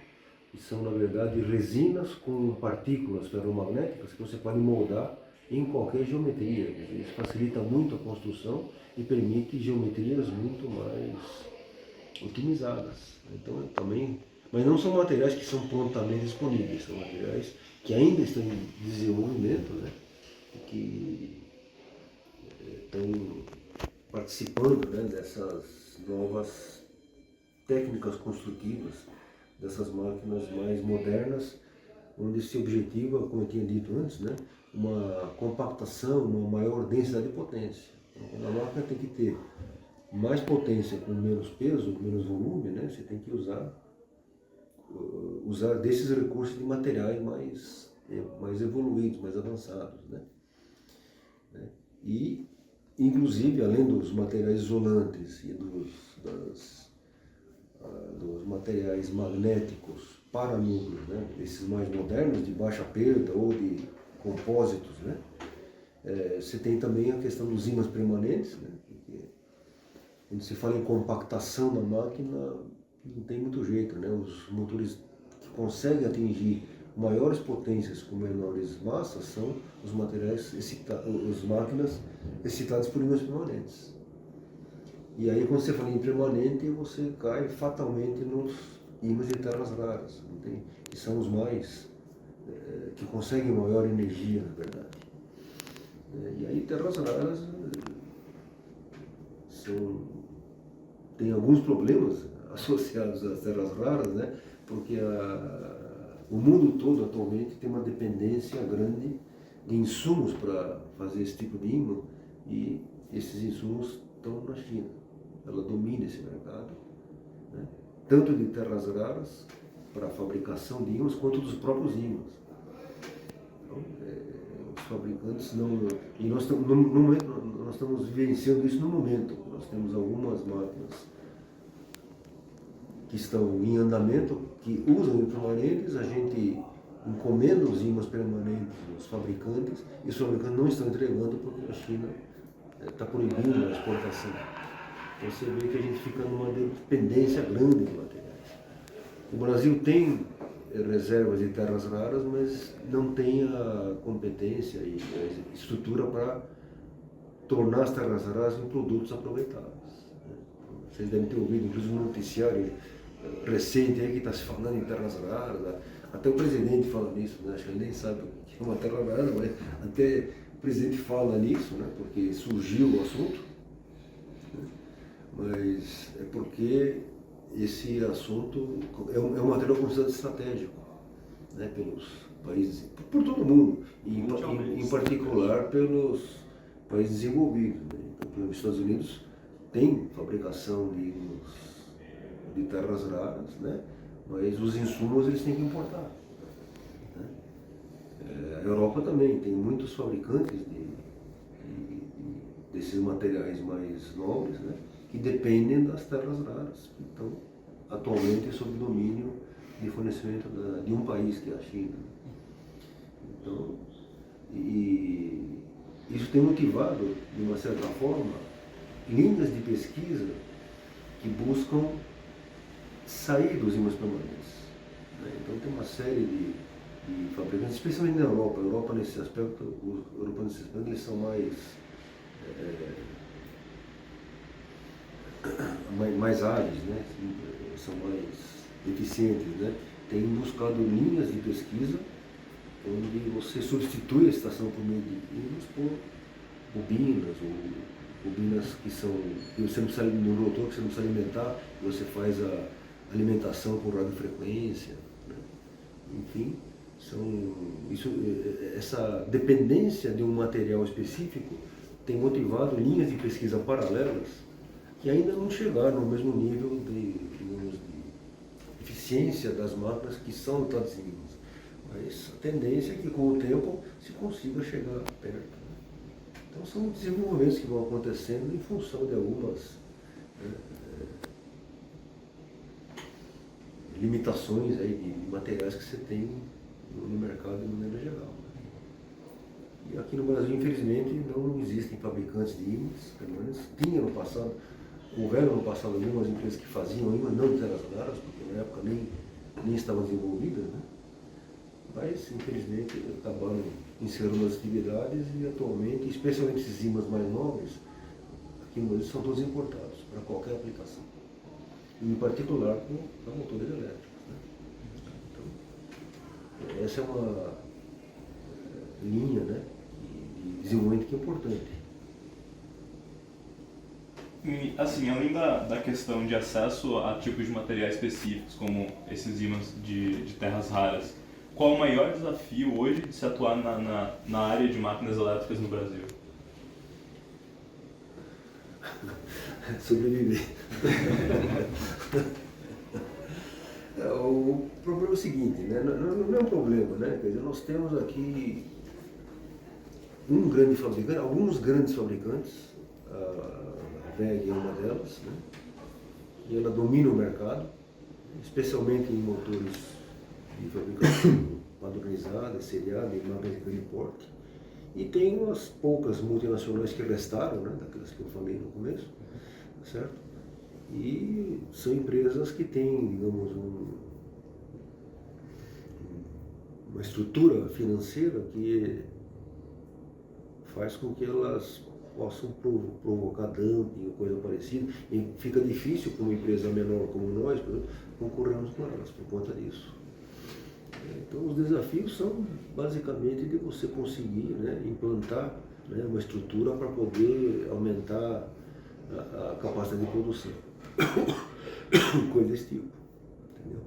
Que são, na verdade, resinas com partículas ferromagnéticas que você pode moldar em qualquer geometria. Isso facilita muito a construção e permite geometrias muito mais otimizadas. Então, também, mas não são materiais que são prontamente disponíveis, são materiais que ainda estão em desenvolvimento, né? Que estão participando, né, dessas novas técnicas construtivas, dessas máquinas mais modernas, onde se objetiva, como eu tinha dito antes, né, uma compactação, uma maior densidade de potência. Então, a máquina tem que ter mais potência com menos peso, menos volume, né, você tem que usar desses recursos de materiais mais evoluídos, mais avançados, né. E, inclusive, além dos materiais isolantes e dos materiais magnéticos para núcleos, né, esses mais modernos, de baixa perda ou de compósitos, né, você tem também a questão dos ímãs permanentes, né, porque quando se fala em compactação na máquina, não tem muito jeito, né, os motores que conseguem atingir maiores potências com menores massas são os materiais as máquinas excitadas por ímãs permanentes. E aí, quando você fala em permanente, você cai fatalmente nos ímãs de terras raras, que são os mais que conseguem maior energia, na verdade. E aí terras raras tem alguns problemas associados às terras raras, né? Porque o mundo todo atualmente tem uma dependência grande de insumos para fazer esse tipo de ímã, e esses insumos estão na China. Ela domina esse mercado, né? Tanto de terras raras para a fabricação de ímãs quanto dos próprios ímãs. Então, os fabricantes não... E nós estamos vivenciando isso no momento. Nós temos algumas máquinas que estão em andamento, que usam impermanentes, a gente encomenda os ímãs permanentes dos fabricantes, e os fabricantes não estão entregando porque a China está proibindo a exportação. Então você vê que a gente fica numa dependência grande de materiais. O Brasil tem reservas de terras raras, mas não tem a competência e a estrutura para tornar as terras raras em produtos aproveitáveis. Vocês devem ter ouvido, inclusive, um noticiário recente aí que está se falando em terras raras. Até o presidente fala nisso, né? Acho que ele nem sabe o que é uma terra rara, mas até o presidente fala nisso, né? Porque surgiu o assunto. Mas é porque esse assunto é um material considerado estratégico, né? Pelos países, por todo mundo, e em particular pelos países desenvolvidos, né? Então, os Estados Unidos tem fabricação de terras raras, né? Mas os insumos eles têm que importar, né? A Europa também tem muitos fabricantes desses materiais mais nobres, né? Que dependem das terras raras, que estão atualmente sob domínio de fornecimento de um país, que é a China. Então, isso tem motivado, de uma certa forma, linhas de pesquisa que buscam sair dos ímãs permanentes, né? Então tem uma série de fabricantes, especialmente na Europa. A Europa nesse aspecto, os europeus nesse aspecto, eles são mais ágeis, né? São mais eficientes, né? Tem buscado linhas de pesquisa onde você substitui a estação por meio de ímãs por bobinas, ou bobinas que você não precisa, no rotor que você não precisa alimentar, você faz a alimentação por radiofrequência, né? Enfim, essa dependência de um material específico tem motivado linhas de pesquisa paralelas que ainda não chegaram ao mesmo nível de eficiência das máquinas que são dotadas em ímãs. Mas a tendência é que com o tempo se consiga chegar perto. Então são desenvolvimentos que vão acontecendo em função de algumas limitações aí de materiais que você tem no mercado de maneira geral. E aqui no Brasil, infelizmente, não existem fabricantes de ímãs permanentes. Tinha no passado, houveram no passado algumas empresas que faziam ímãs, não de terras raras, porque na época nem estavam desenvolvidas, né? Mas, infelizmente, acabaram encerrando as atividades e atualmente, especialmente esses ímãs mais nobres, aqui no Brasil são todos importados para qualquer aplicação. E, em particular, para motores elétricos, né? Então, essa é uma linha, né, de desenvolvimento que é importante. E, assim, além da questão de acesso a tipos de materiais específicos, como esses ímãs de terras raras, qual é o maior desafio hoje de se atuar na área de máquinas elétricas no Brasil? Sobreviver. O problema é o seguinte, né? Não é um problema, né? Quer dizer, nós temos aqui um grande fabricante, alguns grandes fabricantes, a WEG é uma delas, né? E ela domina o mercado, especialmente em motores de fabricação padronizada, seriada, em máquinas de grande porte. E tem umas poucas multinacionais que restaram, né? Daquelas que eu falei no começo, certo? E são empresas que têm, digamos, uma estrutura financeira que faz com que elas possam provocar dumping ou coisa parecida, e fica difícil para uma empresa menor como nós, por exemplo, concorrermos com elas por conta disso. Então, os desafios são basicamente de você conseguir, né, implantar, né, uma estrutura para poder aumentar a capacidade de produção, coisa desse tipo. Entendeu?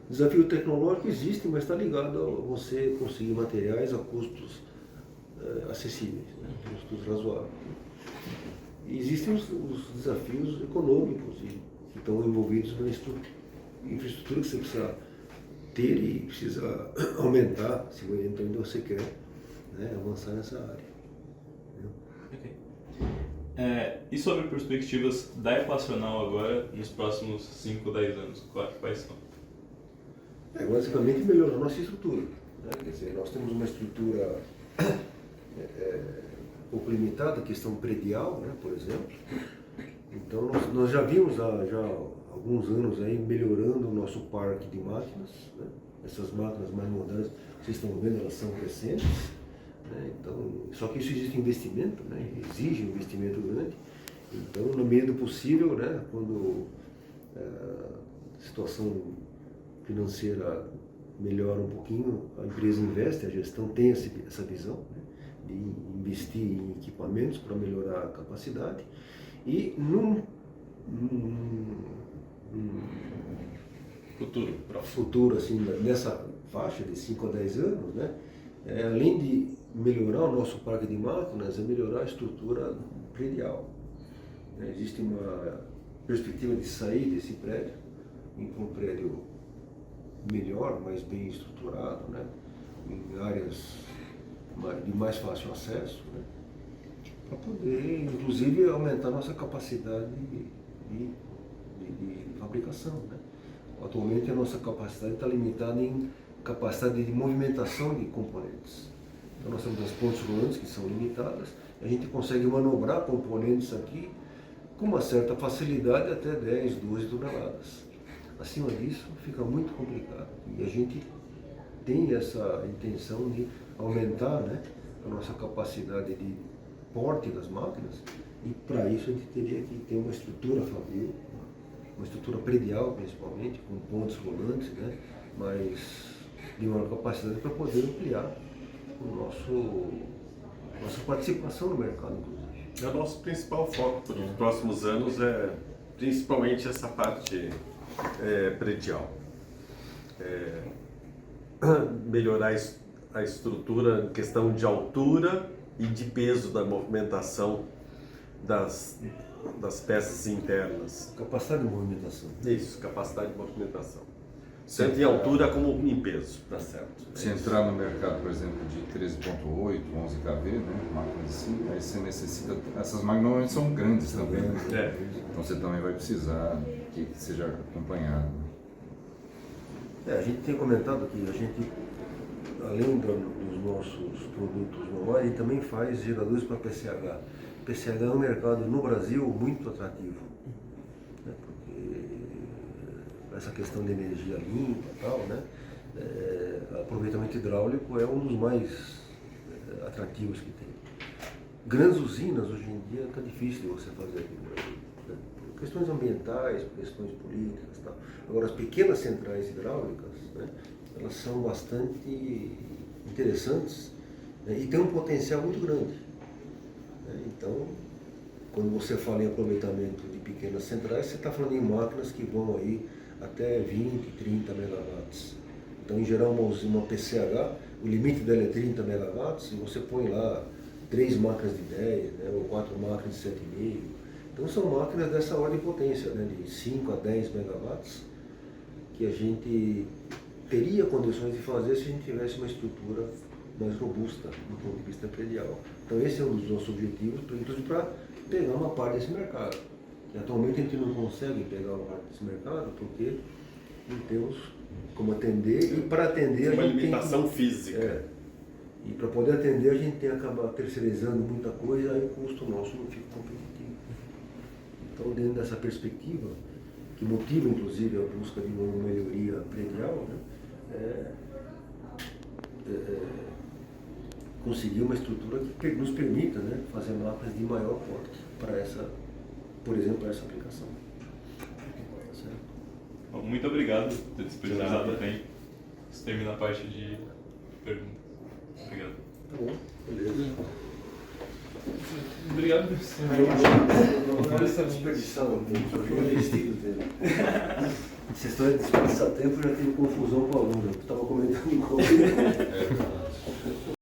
Desafio tecnológico existe, mas está ligado a você conseguir materiais a custos acessíveis, né, custos razoáveis. E existem os desafios econômicos que estão envolvidos na infraestrutura que você precisa ter e precisa aumentar, se então você quer, né, avançar nessa área. Ok. E sobre perspectivas da Equacional agora, nos próximos 5 ou 10 anos, quais são? Basicamente melhorar a nossa estrutura. Né? Quer dizer, nós temos uma estrutura um pouco limitada, a questão predial, né, por exemplo. Então nós já vimos já há alguns anos aí melhorando o nosso parque de máquinas, né? Essas máquinas mais modernas, vocês estão vendo, elas são recentes, né? Então, só que isso exige investimento, né? Exige um investimento grande. Então, no meio do possível, né, quando a situação financeira melhora um pouquinho, a empresa investe, a gestão tem essa visão, né, de investir em equipamentos para melhorar a capacidade. E num futuro assim, nessa faixa de 5 a 10 anos, né, além de melhorar o nosso parque de máquinas, é melhorar a estrutura predial. Existe uma perspectiva de sair desse prédio para um prédio melhor, mais bem estruturado, né, em áreas de mais fácil acesso, né, para poder, inclusive, aumentar nossa capacidade de fabricação. Né. Atualmente, a nossa capacidade está limitada em capacidade de movimentação de componentes. Então, nós temos as pontes rolantes, que são limitadas, a gente consegue manobrar componentes aqui com uma certa facilidade até 10, 12 toneladas. Acima disso, fica muito complicado. E a gente tem essa intenção de aumentar, né, a nossa capacidade de porte das máquinas, e para isso a gente teria que ter uma estrutura fabril, uma estrutura predial principalmente, com pontes rolantes, né, mas de maior capacidade para poder ampliar nossa participação no mercado, inclusive. O nosso principal foco para os próximos anos é principalmente essa parte predial. Melhorar a estrutura em questão de altura e de peso da movimentação das peças internas. Capacidade de movimentação. Isso, capacidade de movimentação. Tanto em altura como em peso, tá certo. Se entrar no mercado, por exemplo, de 13.8, 11 kV, né, máquinas assim, aí você necessita, essas máquinas normalmente são grandes também, né? Então você também vai precisar que seja acompanhado. A gente tem comentado que a gente, além dos nossos produtos normais, a gente também faz geradores para PCH. PCH é um mercado no Brasil muito atrativo, né, porque essa questão de energia limpa e tal, né, aproveitamento hidráulico é um dos mais atrativos que tem. Grandes usinas hoje em dia está difícil de você fazer aqui no Brasil, né, por questões ambientais, por questões políticas e tal. Agora, as pequenas centrais hidráulicas, né, elas são bastante interessantes, né, e têm um potencial muito grande. Então, quando você fala em aproveitamento de pequenas centrais, você está falando em máquinas que vão aí até 20, 30 megawatts. Então, em geral, uma PCH, o limite dela é 30 megawatts e você põe lá 3 máquinas de 10, né, ou 4 máquinas de 7,5. Então, são máquinas dessa ordem de potência, né, de 5 a 10 megawatts, que a gente teria condições de fazer se a gente tivesse uma estrutura mais robusta do ponto de vista predial. Então esse é um dos nossos objetivos, inclusive para pegar uma parte desse mercado. E atualmente a gente não consegue pegar uma parte desse mercado porque não temos como atender, e para atender a gente tem limitação física. E para poder atender a gente tem que acabar terceirizando muita coisa, aí o custo nosso não fica competitivo. Então, dentro dessa perspectiva, que motiva inclusive a busca de uma melhoria predial, né, conseguir uma estrutura que nos permita, né, fazer máquinas de maior porte para essa, por exemplo, para essa aplicação. Certo? Bom, muito obrigado por ter disponibilizado o tempo. Isso termina a parte de perguntas. Obrigado. Tá bom, beleza. Obrigado, Não vai desperdiçar o tempo, eu investi o tempo. Essa história de desperdiçar tempo já tive confusão com o aluno, eu estava comentando com ele.